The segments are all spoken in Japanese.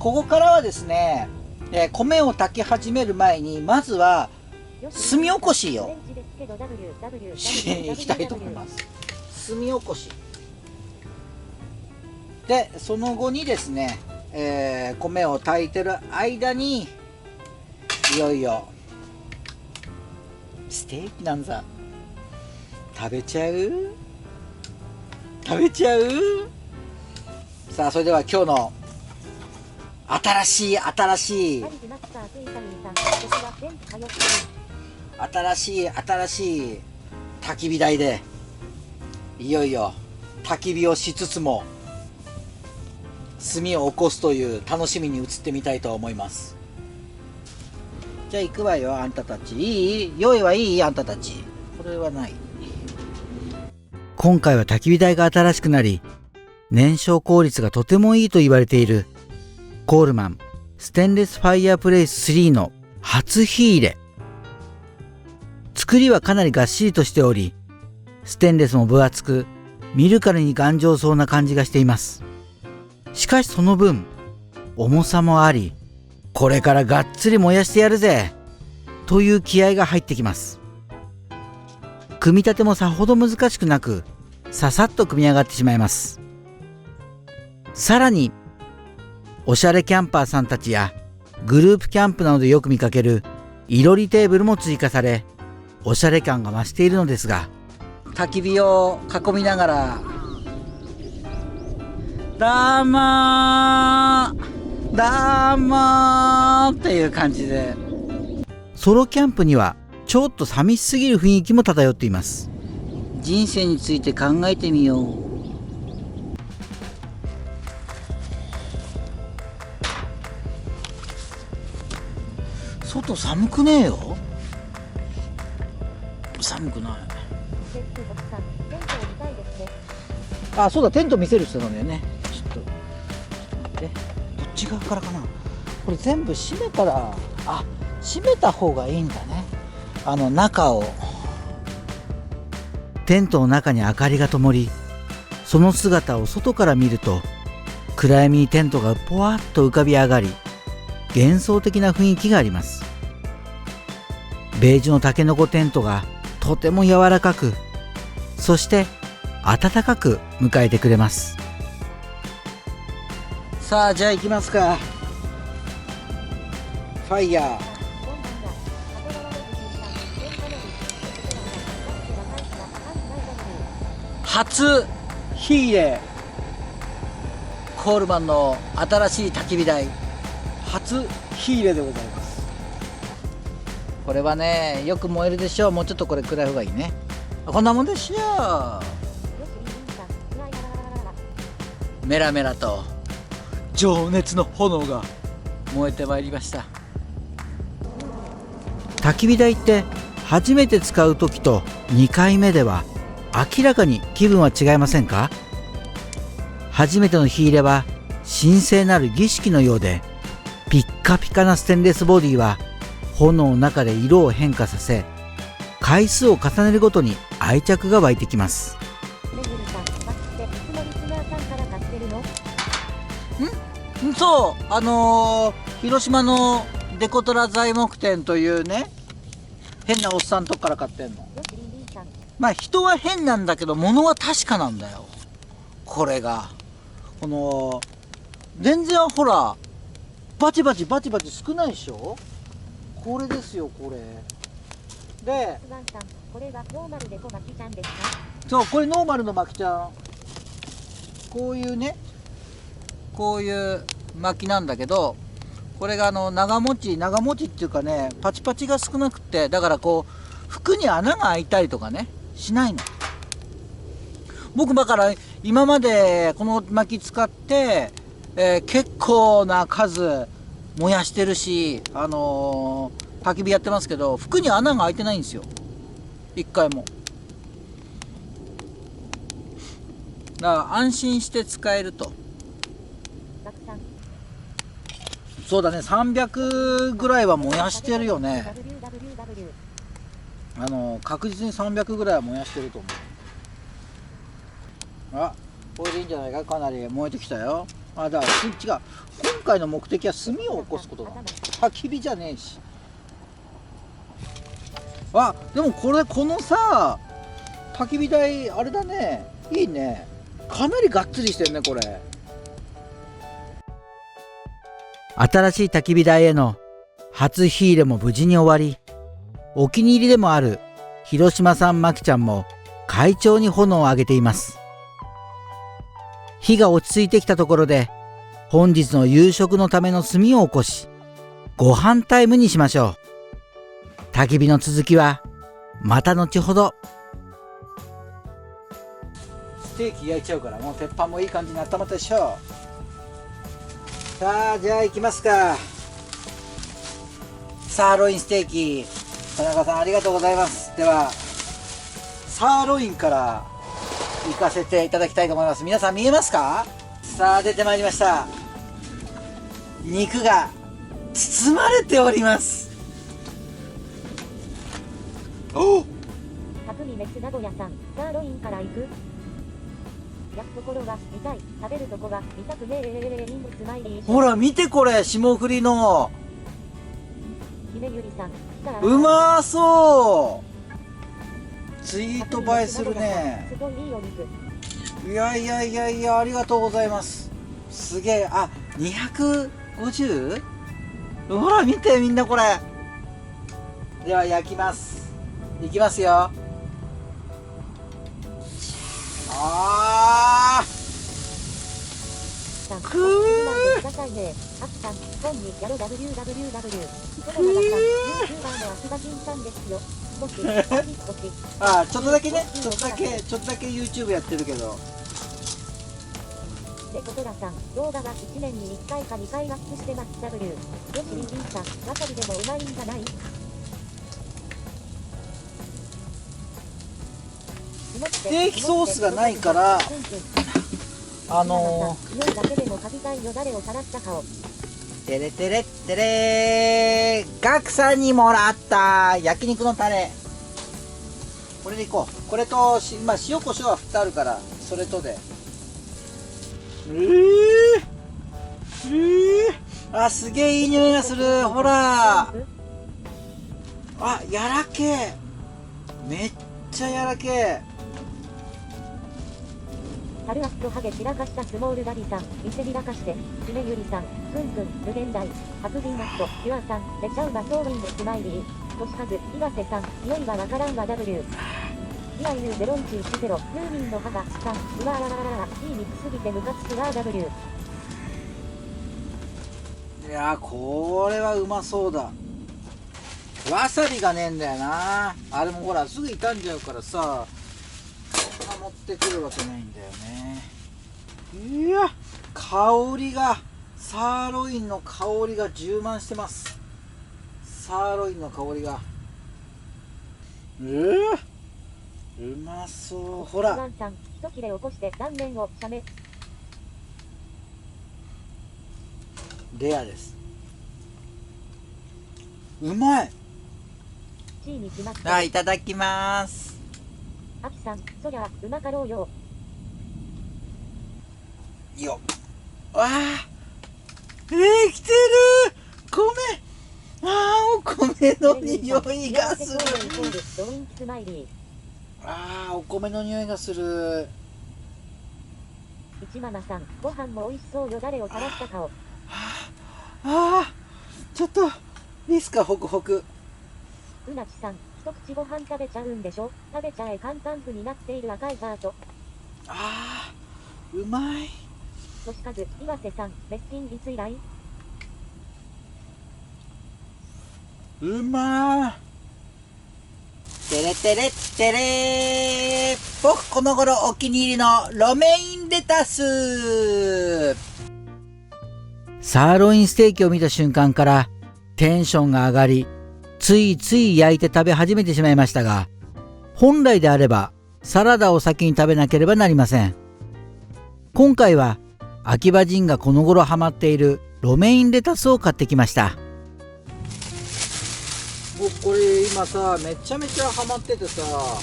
ここからはですね、米を炊き始める前にまずは炭起こしをしいきたいと思います。炭起こしで、その後にですね、米を炊いてる間にいよいよステーキなんざ食べちゃう。さあ、それでは今日の新しい焚き火台でいよいよ焚き火をしつつも炭を起こすという楽しみに移ってみたいと思います。じゃあ行くわよ、あんたたち。いい？用意はいい？あんたたち。これはない。今回は焚き火台が新しくなり、燃焼効率がとてもいいと言われているコールマンステンレスファイアープレイス3の初火入れ。作りはかなりがっしりとしており、ステンレスも分厚く、見るからに頑丈そうな感じがしています。しかしその分、重さもあり、これからがっつり燃やしてやるぜという気合が入ってきます。組み立てもさほど難しくなく、ささっと組み上がってしまいます。さらに、おしゃれキャンパーさんたちやグループキャンプなどでよく見かけるいろりテーブルも追加され、おしゃれ感が増しているのですが、焚き火を囲みながら、どうもーっていう感じで、ソロキャンプにはちょっと寂しすぎる雰囲気も漂っています。人生について考えてみよう。外寒くねえよ。寒くない。あ、そうだ、テント見せる人なんだよね。ちょっと待って、どっち側からかな。これ全部閉めたら、閉めた方がいいんだね。中を。テントの中に明かりが灯り、その姿を外から見ると、暗闇にテントがぽわっと浮かび上がり、幻想的な雰囲気があります。ベージュのタケノコテントがとても柔らかく、そして暖かく迎えてくれます。さあ、じゃあ行きますか。ファイヤー。初火入れ。コールマンの新しい焚き火台。初火入れでございます。これはね、よく燃えるでしょう。もうちょっとこれ暗い方がいいね。こんなもんでしょう。メラメラと情熱の炎が燃えてまいりました。焚き火台って初めて使う時と2回目では明らかに気分は違いませんか？初めての火入れは神聖なる儀式のようで、ピッカピカなステンレスボディは炎の中で色を変化させ、回数を重ねるごとに愛着が湧いてきます。そう、広島のデコトラ材木店というね、変なおっさんとこから買ってんの。まあ人は変なんだけど、物は確かなんだよ。これが全然ほらバチバチ少ないでしょ。これですよ、これで。これがノーマルでこ巻きちゃんですか？そう、これノーマルの巻きちゃん。こういうね、こういう巻きなんだけど、これが長持ちっていうかね、パチパチが少なくて、だからこう服に穴が開いたりとかねしないの。僕だから今までこの薪使って、結構な数燃やしてるし、焚き火やってますけど、服に穴が開いてないんですよ、一回も。だから安心して使えると。そうだね、300ぐらいは燃やしてるよね。確実に300ぐらいは燃やしてると思う。これでいいんじゃないか。かなり燃えてきたよ。だから違う、本回の目的は炭を起こすことだ。焚き火じゃねえし。あ、でもこのさ焚き火台あれだね、いいね。かなりがっつりしてるねこれ。新しい焚き火台への初火入れも無事に終わり、お気に入りでもある広島さんまきちゃんも快調に炎を上げています。火が落ち着いてきたところで、本日の夕食のための炭を起こし、ご飯タイムにしましょう。焚き火の続きはまた後ほど。ステーキ焼いちゃうから、もう鉄板もいい感じに温まったでしょう。さあ、じゃあ行きますか。サーロインステーキ、田中さんありがとうございます。ではサーロインから行かせていただきたいと思います。皆さん見えますか？さあ出てまいりました。肉が包まれております。おっ、匠メス名古屋さん、サーロインから行く。焼くところは見たい、食べるとこは見たくねえ。リングスマイリー。ほら見てこれ、霜降りの姫ゆりさん、うまそう。ツイート映えするね。すごいいいお肉。いやいやいやいや、ありがとうございます。すげえ。あ、250？ ほら見てみんなこれ。では焼きます。いきますよ。あーくーくださいね。あっさん、本にやろ WWW。くーユーチューバーの秋葉金さんですよ。あ、ちょっとだけね、ちょっとだけ YouTube やってるけど。で、コトラさん、動画は1年に1回か2回アップしてます。W。よしりんさん、わさびでもうまいんじゃない？ステーキソースがないから、テレテレッテレー、ガクさんにもらった焼肉のタレ。これでいこう。これとまあ、塩コショウは振ってあるから、それとで。あ、すげえいい匂いがする。ほら。あ、やらけえ。めっちゃやらけえ。タルアスとハゲ散らかしたスモールダディさん、店開かして、ひめゆりさん、くんくん、無限大、白銀マット、ピュアさん、レチャウバソーウィングスマイリー、としかず、岩瀬さん、匂いがわからんわ W。イアイヌゼロンチ1ゼロ、ムーミンの母、さん、うわーらららら、いい肉すぎてムカつくわ W。いやー、これはうまそうだ。わさびがねえんだよな。あれもほらすぐ傷んじゃうからさ、持ってくるわけないんだよね。いや、香りが、サーロインの香りが充満してます。サーロインの香りが、うまそう。ほら、一切れ起こして断面をしゃめ。レアです。うまい。あ、いただきます。あきさん、そりゃうまかろうよ。よっ。あー、来てる。米。あー、お米の匂いがする。あー、お米の匂いがする。一ママさん、ご飯も美味しそうよ。誰を垂らした顔。ちょっといいっすか、ホクホク。うなちさん、一口ご飯食べちゃうんでしょ。食べちゃえ。簡単譜になっている赤いバート。うまい。としかず、岩瀬さん、別品いつ以来？うまー。テレテレテレー。僕この頃お気に入りのロメインレタス。サーロインステーキを見た瞬間からテンションが上がり、ついつい焼いて食べ始めてしまいましたが、本来であればサラダを先に食べなければなりません。今回は秋葉人がこの頃ハマっているロメインレタスを買ってきました。僕これ今さ、めちゃめちゃハマっててさ、こ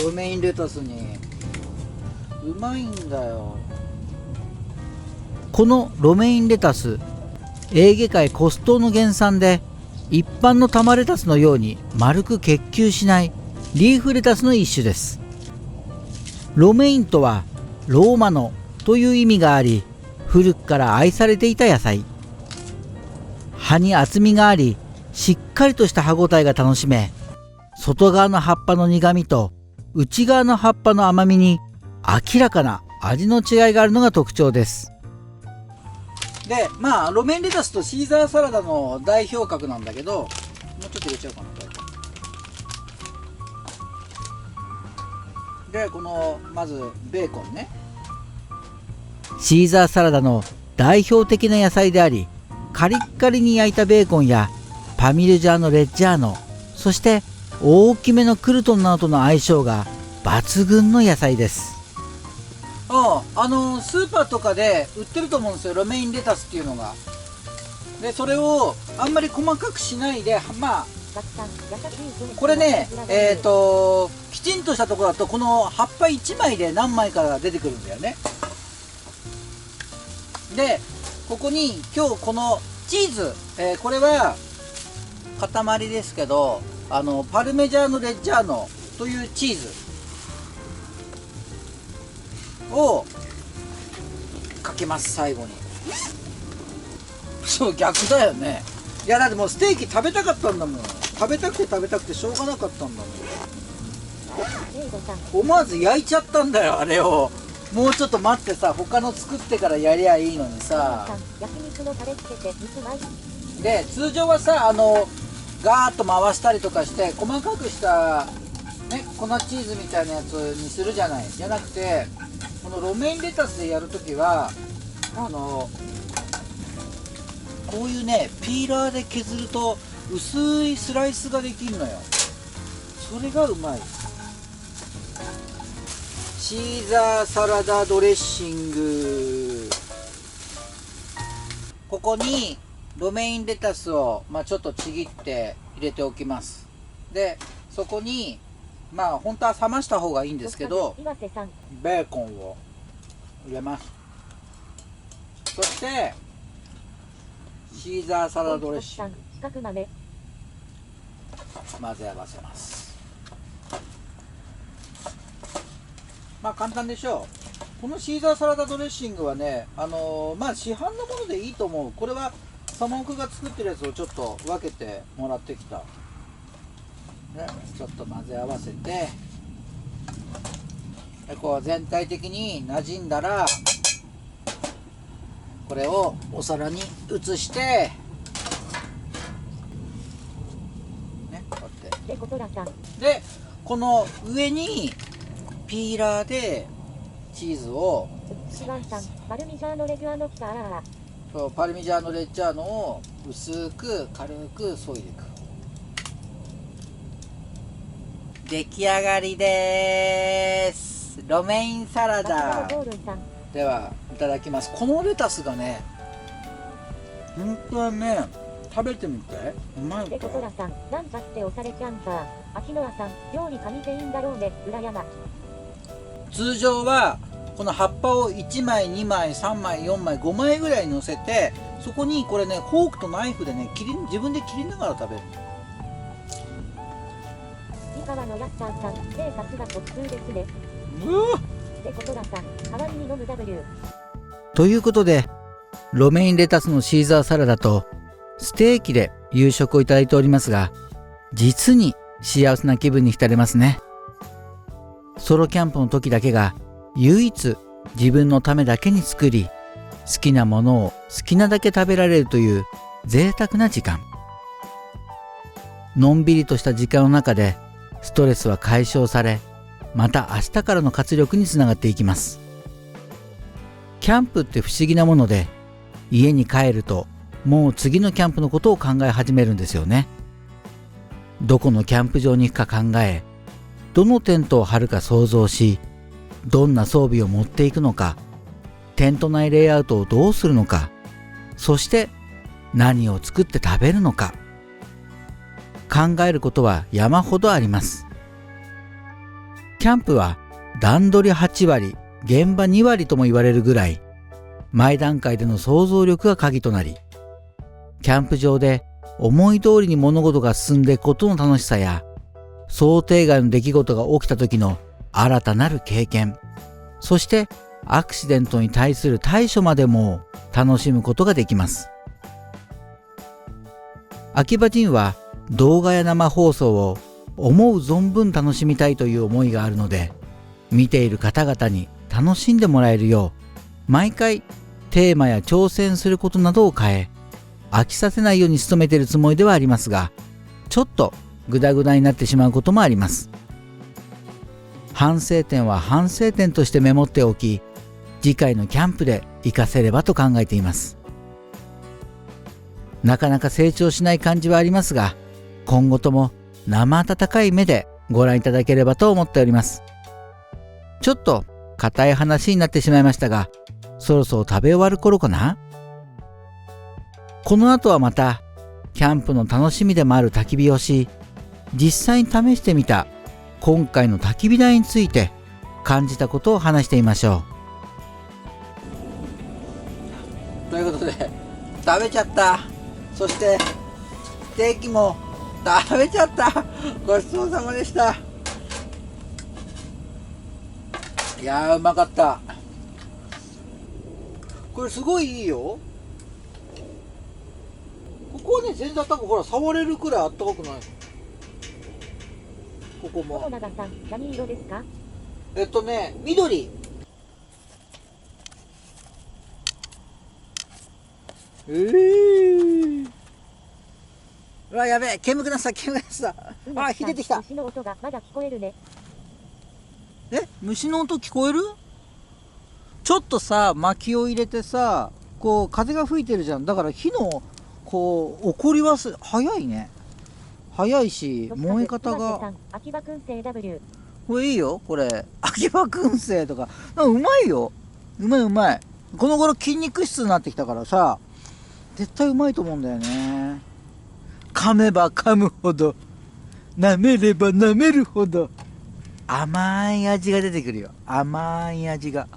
のロメインレタスにうまいんだよ。このロメインレタス、エーゲ海コス島の原産で、一般の玉レタスのように丸く結球しないリーフレタスの一種です。ロメインとはローマのという意味があり、古くから愛されていた野菜。葉に厚みがあり、しっかりとした歯ごたえが楽しめ、外側の葉っぱの苦みと内側の葉っぱの甘みに明らかな味の違いがあるのが特徴です。で、ロメインレタスとシーザーサラダの代表格なんだけど、もうちょっと入れちゃおうかな、これ。で、このまずベーコンね。シーザーサラダの代表的な野菜であり、カリッカリに焼いたベーコンやパミルジャーノ・レッジャーノ、そして大きめのクルトンなどとの相性が抜群の野菜です。スーパーとかで売ってると思うんですよ、ロメインレタスっていうのが。でそれをあんまり細かくしないで、これね、きちんとしたところだとこの葉っぱ1枚で何枚か出てくるんだよね。でここに今日このチーズ、これは塊ですけど、パルメジャーノ・レッジャーノというチーズをかけます。最後に。そう、逆だよね。いやだってもうステーキ食べたかったんだもん。食べたくてしょうがなかったんだもん。思わず焼いちゃったんだよ、あれを。もうちょっと待ってさ、他の作ってからやりゃいいのにさ。で通常はさ、ガーッと回したりとかして細かくしたね、粉チーズみたいなやつにするじゃない。じゃなくて、このロメインレタスでやるときはこういうね、ピーラーで削ると薄いスライスができるのよ。それがうまい。シーザーサラダドレッシング。ここにロメインレタスを、ちょっとちぎって入れておきます。でそこに本当は冷ました方がいいんですけど、ベーコンを入れます。そしてシーザーサラダドレッシング混ぜ合わせます。簡単でしょう。このシーザーサラダドレッシングはね、市販のものでいいと思う。これはサモンクが作ってるやつをちょっと分けてもらってきた、ね、ちょっと混ぜ合わせて、でこう全体的に馴染んだら、これをお皿に移して、ね、こうやってでこの上にピーラーでチーズをパルミジャーノ・レッジャーノを薄く軽く削いでいく。出来上がりです。ロメインサラダではいただきます。このレタスがね、本当はね、食べてみて、うまいから。通常はこの葉っぱを1枚2枚3枚4枚5枚ぐらい乗せて、そこにこれね、フォークとナイフでね、自分で切りながら食べる。三河のやっちゃんさん、さすが特通ですね。でことださん、代わりに飲む W。ということで、ロメインレタスのシーザーサラダとステーキで夕食をいただいておりますが、実に幸せな気分に浸れますね。ソロキャンプの時だけが唯一自分のためだけに作り、好きなものを好きなだけ食べられるという贅沢な時間。のんびりとした時間の中でストレスは解消され、また明日からの活力につながっていきます。キャンプって不思議なもので、家に帰るともう次のキャンプのことを考え始めるんですよね。どこのキャンプ場に行くか考え、どのテントを張るか想像し、どんな装備を持っていくのか、テント内レイアウトをどうするのか、そして何を作って食べるのか、考えることは山ほどあります。キャンプは段取り8割、現場2割とも言われるぐらい、前段階での想像力が鍵となり、キャンプ場で思い通りに物事が進んでいくことの楽しさや、想定外の出来事が起きた時の新たなる経験、そしてアクシデントに対する対処までも楽しむことができます。秋葉神は動画や生放送を思う存分楽しみたいという思いがあるので、見ている方々に楽しんでもらえるよう、毎回テーマや挑戦することなどを変え、飽きさせないように努めているつもりではありますが、ちょっとグダグダになってしまうこともあります。反省点は反省点としてメモっておき、次回のキャンプで活かせればと考えています。なかなか成長しない感じはありますが、今後とも生温かい目でご覧いただければと思っております。ちょっと硬い話になってしまいましたが、そろそろ食べ終わる頃かな。この後はまたキャンプの楽しみでもある焚き火をし、実際に試してみた今回の焚き火台について感じたことを話してみましょう。ということで食べちゃった。そしてステーキも食べちゃった。ごちそうさまでした。いやー、うまかった。これすごいいいよ。ここはね、全然あったかく、ほら触れるくらいあったかくない。ここも。友永さん、何色ですか？緑。うわ、やべえ、煙くなった。あ、火出てきた。虫の音がまだ聞こえるね。虫の音聞こえる？ちょっとさ、薪を入れてさ、こう風が吹いてるじゃん。だから火のこう起こりは早いね。早いし、燃え方が。秋葉燻製 W。これいいよ、これ。秋葉燻製とか。うまいよ。うまい。この頃筋肉質になってきたからさ、絶対うまいと思うんだよね。噛めば噛むほど、舐めれば舐めるほど、甘い味が出てくるよ。甘い味が。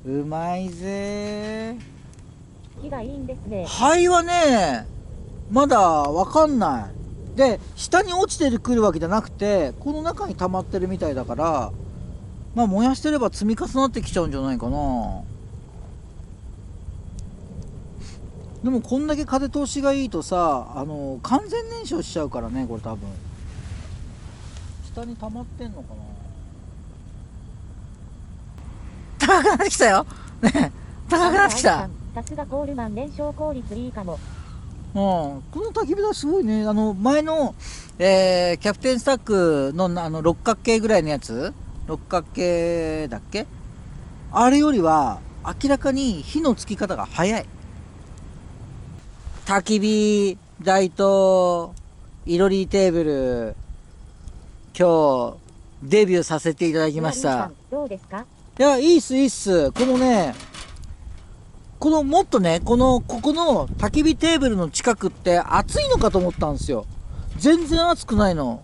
うまいぜ。火がいいんですね。灰はね、まだわかんない。で、下に落ちてくるわけじゃなくて、この中に溜まってるみたいだから、まあ燃やしてれば積み重なってきちゃうんじゃないかな。でもこんだけ風通しがいいとさ、完全燃焼しちゃうからね、これ多分。下に溜まってんのかな。高くなってきたよ。ね、高くなってきた。さすがコールマン、燃焼効率いいかも。この焚き火台すごいね。前の、キャプテンスタックの六角形ぐらいのやつ、六角形だっけ、あれよりは明らかに火のつき方が早い。焚き火台といろりテーブル、今日デビューさせていただきました。どうですか？いや、いいっす。このね、もっとね、ここの焚き火テーブルの近くって暑いのかと思ったんですよ。全然暑くないの。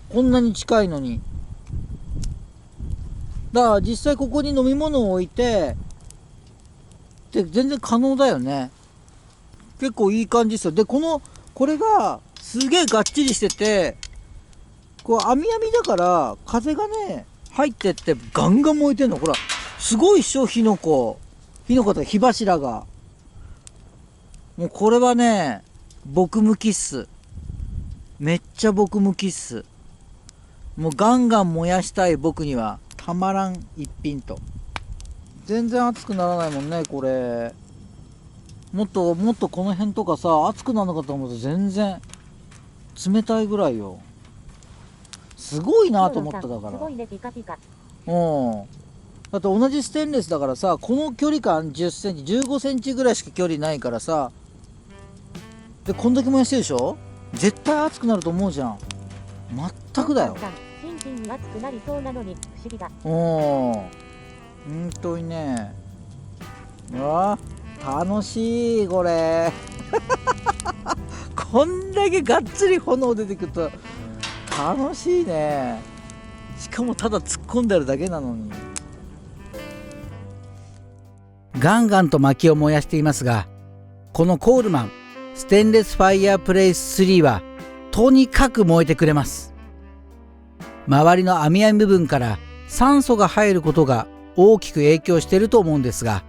こんなに近いのに。だから実際ここに飲み物を置いて、で、全然可能だよね。結構いい感じですよ。で、これがすげえがっちりしてて、こう網だから風がね、入ってってガンガン燃えてんの。ほら、すごいっしょ、火の粉と火柱が。もうこれはね、僕向きっす。めっちゃ僕向きっす。もうガンガン燃やしたい僕にはたまらん一品と。全然熱くならないもんね、これ。もっとこの辺とかさ、熱くなるのかと思うと全然冷たいぐらいよ。すごいなと思った。だから。すごいね、ピカピカ。だって同じステンレスだからさ、この距離感10センチ、15センチぐらいしか距離ないからさ、で、こんだけ燃やしてるでしょ？絶対熱くなると思うじゃん。全くだよ。シンシンに熱くなりそうなのに不思議だ。本当にね。うわ、楽しい、これ。こんだけがっつり炎出てくると楽しいね。しかもただ突っ込んでるだけなのに。ガンガンと薪を燃やしていますが、このコールマンステンレスファイヤープレイス3はとにかく燃えてくれます。周りの網部分から酸素が入ることが大きく影響していると思うんですが、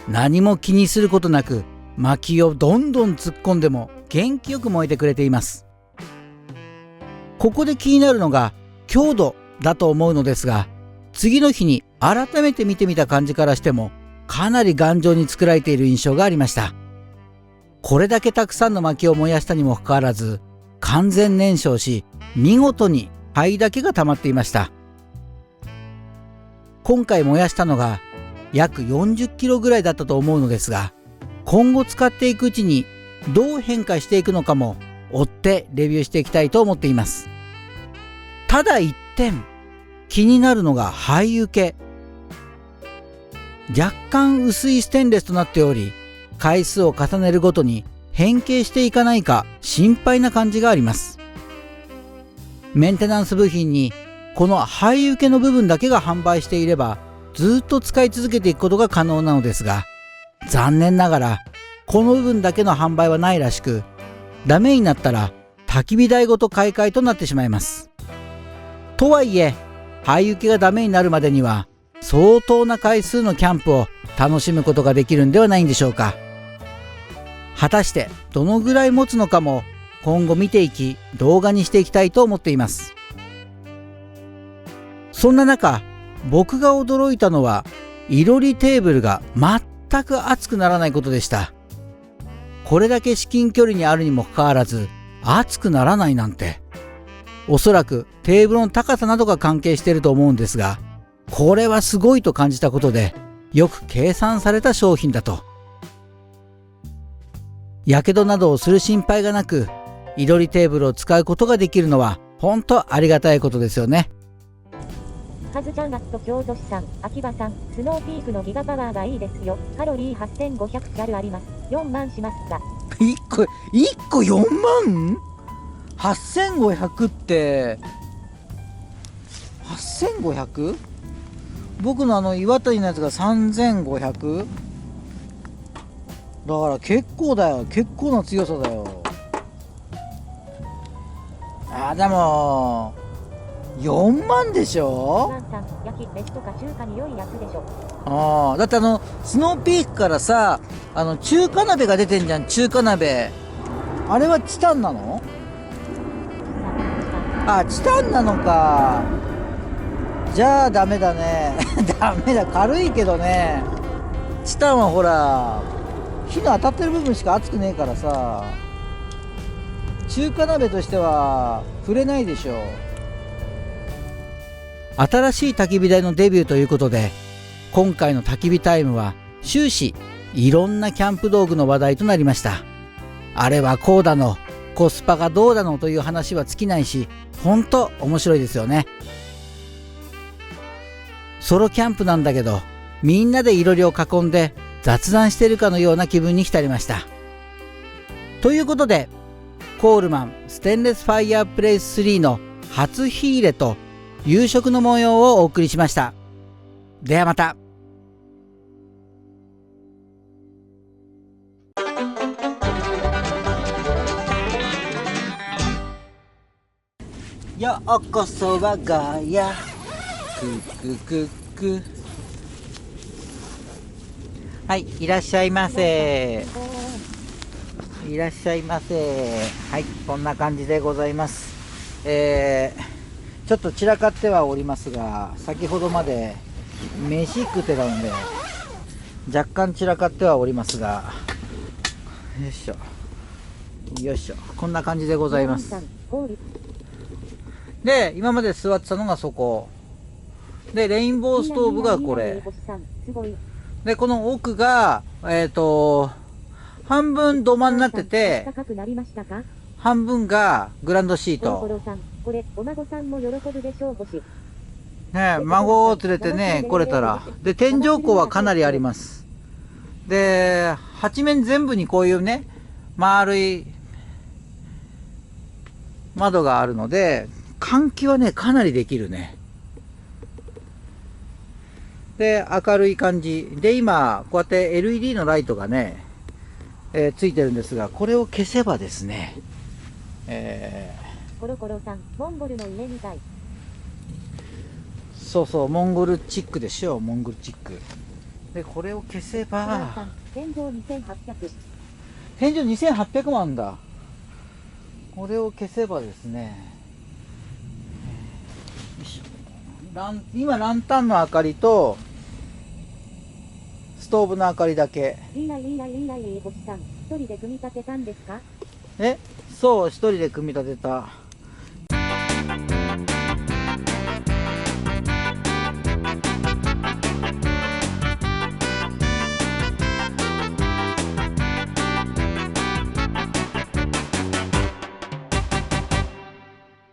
何も気にすることなく薪をどんどん突っ込んでも元気よく燃えてくれています。ここで気になるのが強度だと思うのですが、次の日に改めて見てみた感じからしてもかなり頑丈に作られている印象がありました。これだけたくさんの薪を燃やしたにもかかわらず、完全燃焼し見事に灰だけが溜まっていました。今回燃やしたのが約40キロぐらいだったと思うのですが、今後使っていくうちにどう変化していくのかも追ってレビューしていきたいと思っています。ただ一点気になるのが灰受け。若干薄いステンレスとなっており、回数を重ねるごとに変形していかないか心配な感じがあります。メンテナンス部品にこの灰受けの部分だけが販売していればずっと使い続けていくことが可能なのですが、残念ながらこの部分だけの販売はないらしく、ダメになったら焚き火台ごと買い替えとなってしまいます。とはいえ灰受けがダメになるまでには相当な回数のキャンプを楽しむことができるんではないんでしょうか。果たしてどのぐらい持つのかも今後見ていき動画にしていきたいと思っています。そんな中、僕が驚いたのは囲炉裏テーブルが全く熱くならないことでした。これだけ至近距離にあるにもかかわらず熱くならないなんて、おそらくテーブルの高さなどが関係していると思うんですが、これはすごいと感じたことで、よく計算された商品だと。やけどなどをする心配がなく囲炉裏テーブルを使うことができるのは本当ありがたいことですよね。カズちゃん、京都市さん、秋葉さん、スノーピークのギガパワーがいいですよ。カロリー8500キャルあります。4万しました。1個4万 ?8500 って8500？ 僕の岩谷のやつが3500？だから結構だよ、結構な強さだよ。でも4万でしょ。焼き飯とか中華に良いやつでしょ。だってスノーピークからさ、中華鍋が出てんじゃん。中華鍋あれはチタンなの？チタンなのか。じゃあダメだねダメだ、軽いけどね。チタンはほら火の当たってる部分しか熱くねえからさ、中華鍋としては触れないでしょ。新しい焚き火台のデビューということで、今回の焚き火タイムは終始いろんなキャンプ道具の話題となりました。あれはこうだの、コスパがどうだのという話は尽きないし、ほんと面白いですよね。ソロキャンプなんだけど、みんなで囲炉裏を囲んで雑談してるかのような気分に浸りました。ということで、コールマンステンレスファイヤープレイス3の初火入れと夕食の模様をお送りしました。ではまた。ようこそ我が家くくく。はい、いらっしゃいませ。いらっしゃいませ。はい、こんな感じでございます。ちょっと散らかってはおりますが、先ほどまで飯食ってたので若干散らかってはおりますが、よいしょよいしょ、こんな感じでございます。で、今まで座ってたのがそこで、レインボーストーブがこれで、この奥が半分土間になってて、半分がグランドシート。ね、孫を連れてね来れたら。で、天井高はかなりあります。で、8面全部にこういうね丸い窓があるので、換気はねかなりできるね。で、明るい感じ。で、今、こうやって LED のライトがね、ついてるんですが、これを消せばですね、コロコロさん、モンゴルの家みたい。そうそう、モンゴルチックでしょ、モンゴルチック。で、これを消せシュワさばん、、天井2800。天井2800万だ。これを消せばですね、よいしょ、今ランタンの明かりと、ストーブの明かりだけ。いいないいないいない星さん、一人で組み立てたんですか？そう、一人で組み立てた。